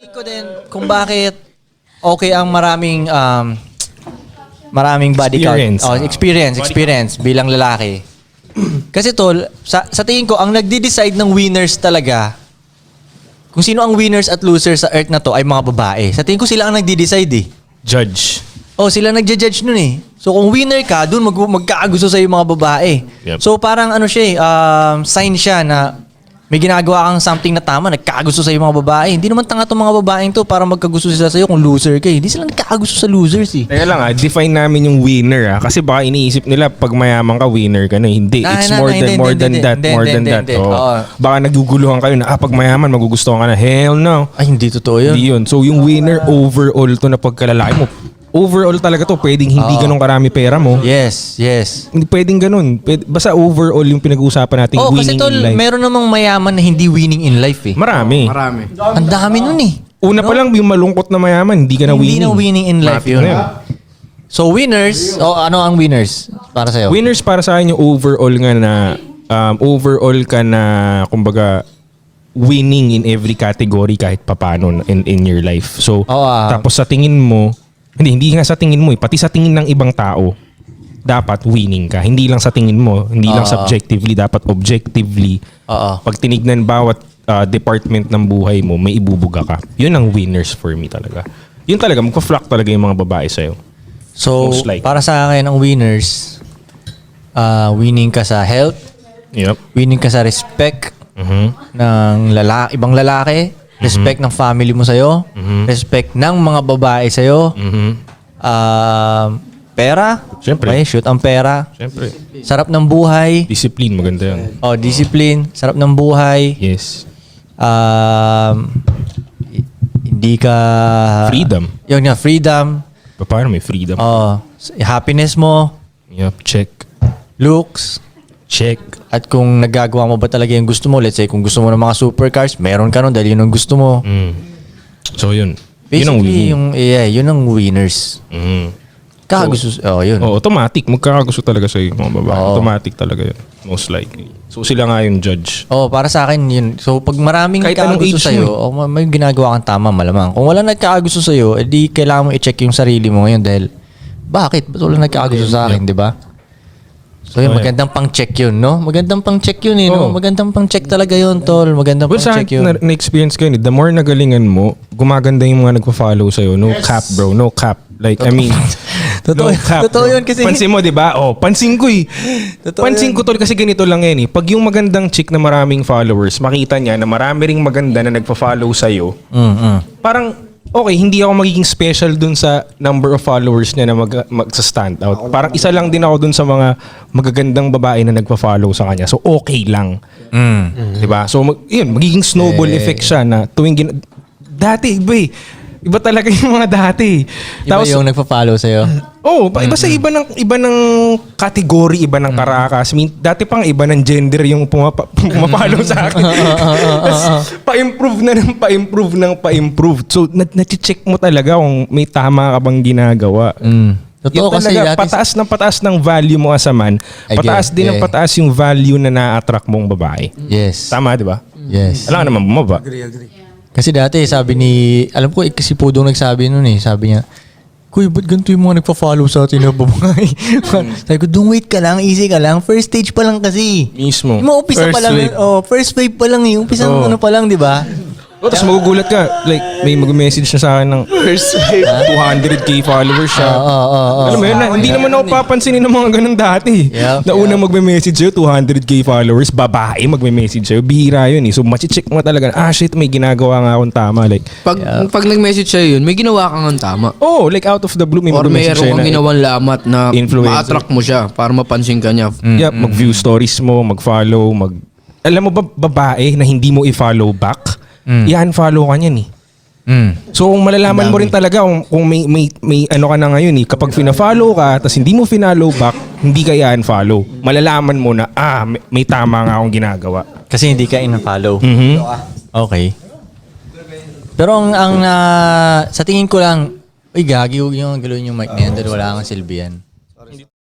Ko din kung bakit okay ang maraming body Experience. count. Oh, experience bilang lalaki. Kasi tol, sa tingin ko, ang nagde-decide ng winners talaga, kung sino ang winners at losers sa earth na to ay mga babae. Sa tingin ko sila ang nagde-decide eh. Judge. Oh, sila nagja-judge nun eh. So kung winner ka, dun magkakagusto sa'yo yung mga babae. Yep. So parang ano siya sign siya na may ginagawa kang something na tama, nagkakagusto sa'yo yung mga babae. Hindi naman tanga itong mga babaeng to para magkagusto sila sa'yo kung loser ka eh. Hindi sila nagkakagusto sa losers eh. Teka lang define namin yung winner Kasi baka iniisip nila pag mayaman ka, winner ka na. Hindi. It's more than that. Baka naguguluhan kayo na pag mayaman, magugustuhan ka na. Hell no. Ay, hindi totoo yun. Hindi yun. So yung winner overall to na pagkalalaki mo, overall talaga to. Pwedeng hindi ganun karami pera mo. Yes. Hindi pwedeng ganun. Basta overall yung pinag-uusapan natin Kasi winning tol, in life. meron namang mayaman na hindi winning in life eh. Marami. Ang dami nun eh. Una pa lang yung malungkot na mayaman, hindi ka na Hindi winning. na winning in life Matik yun. na So winners, ano ang winners para sa'yo? Winners para sa akin yung overall nga na overall ka na kumbaga winning in every category kahit papano in your life. So tapos sa tingin mo, hindi nga sa tingin mo pati sa tingin ng ibang tao dapat winning ka. Hindi lang sa tingin mo, hindi lang subjectively, dapat objectively. Pag tinignan bawat department ng buhay mo, may ibubuga ka. Yun ang winners for me talaga. Yun talaga, magpa-flock talaga yung mga babae sa'yo. So, para sa akin, ang winners, winning ka sa health, winning ka sa respect ng ibang lalaki, respect ng family mo sa'yo, respect ng mga babae sa'yo, pera, Siyempre. Okay, shoot ang pera, Siyempre. sarap ng buhay, Discipline, maganda yan. discipline, sarap ng buhay, Yes. hindi ka... Freedom. Yun nga, freedom. Paano may freedom? Happiness mo, Check. looks, Check. at kung nagagawa mo ba talaga yung gusto mo, let's say kung gusto mo ng mga supercars, meron ka nun dahil yun ang gusto mo. So yun. Basically, yun ang yun ang winners. Kakagusto, yun. Automatic. Magkakagusto talaga sa mga babae. Oo. Automatic talaga yun. Most likely. So sila nga yung judge. Para sa akin yun. So pag maraming Kahit anong nagkakagusto age sa'yo, may ginagawa kang tama malamang. Kung wala nagkakagusto sa'yo, edi kailangan mo i-check yung sarili mo ngayon dahil bakit? Ba't wala nagkakagusto sa akin, di ba? So yun, magandang pang-check yun, no? Magandang pang-check yun, no? Magandang pang-check talaga yun, tol. Magandang pang-check yun. Na-experience ko yun. The more nagalingan mo, gumaganda yung mga nagpa-follow sa'yo. No cap, bro. No cap. Like, I mean... Totoo, totoo yun kasi... Pansin mo, di ba? Pansin ko eh. Pansin ko tol kasi ganito lang yan eh. Pag yung magandang chick na maraming followers, makita niya na marami ring maganda na nagpa-follow sa'yo, parang, okay, hindi ako magiging special dun sa number of followers niya na magsa-stand out. Parang isa lang din ako dun sa mga magagandang babae na nagpa-follow sa kanya. So, okay lang. Di ba? So, yun, magiging snowball effect siya na tuwing dati, iba eh. Iba talaga yung mga dati. Iba yung nagpa-follow sa'yo? Iba sa iba ng category, iba ng karakas. I mean, dati pang iba ng gender yung pumapalo sa akin. Pa-improve. So, na-check mo talaga kung may tama ka bang ginagawa. Totoo kasi talaga, pataas ng value mo as a man. Pataas din ng pataas yung value na na-attract mong babae. Yes. Tama, di ba? Yes. Alam naman bumaba. Agree. Kasi dati sabi alam ko si Pudong nagsabi nun eh, sabi niya, Kuy, ba't ganito yung mga nagpa-follow sa atin na babae? Sabi ko, wait ka lang, easy ka lang, first stage pa lang kasi. Mismo. Yung umpisa pa lang, first wave pa lang, yung umpisa ano pa lang, di ba? Tapos magugulat ka, like may mag-message na sa akin ng 200k followers siya. Alam mo yun, hindi naman ako papansinin ng mga ganun dati. Na unang magme-message sa'yo, 200k followers, babae magme-message sa'yo, bihira yun eh. So machi-check mo talaga, shit, may ginagawa nga akong tama. Like, pag nag-message sa'yo yun, may ginawa kang ang tama. Like out of the blue, may or mag-message sa'yo mayroon kang ginawang lamat na ma-attract mo siya para mapansin ka niya. Mag-view stories mo, mag-follow, alam mo ba, babae na hindi mo i-follow back, i-unfollow ka niyan eh. So kung malalaman mo rin talaga kung may ano ka na ngayon eh, kapag fina-follow ka tapos hindi mo finollow back, hindi ka i-unfollow. Malalaman mo na may tama nga akong ginagawa. Kasi hindi ka in-follow. Okay. Pero sa tingin ko lang, gagi, huwag yung galawin yung mic na yan dahil wala kang silbi yan.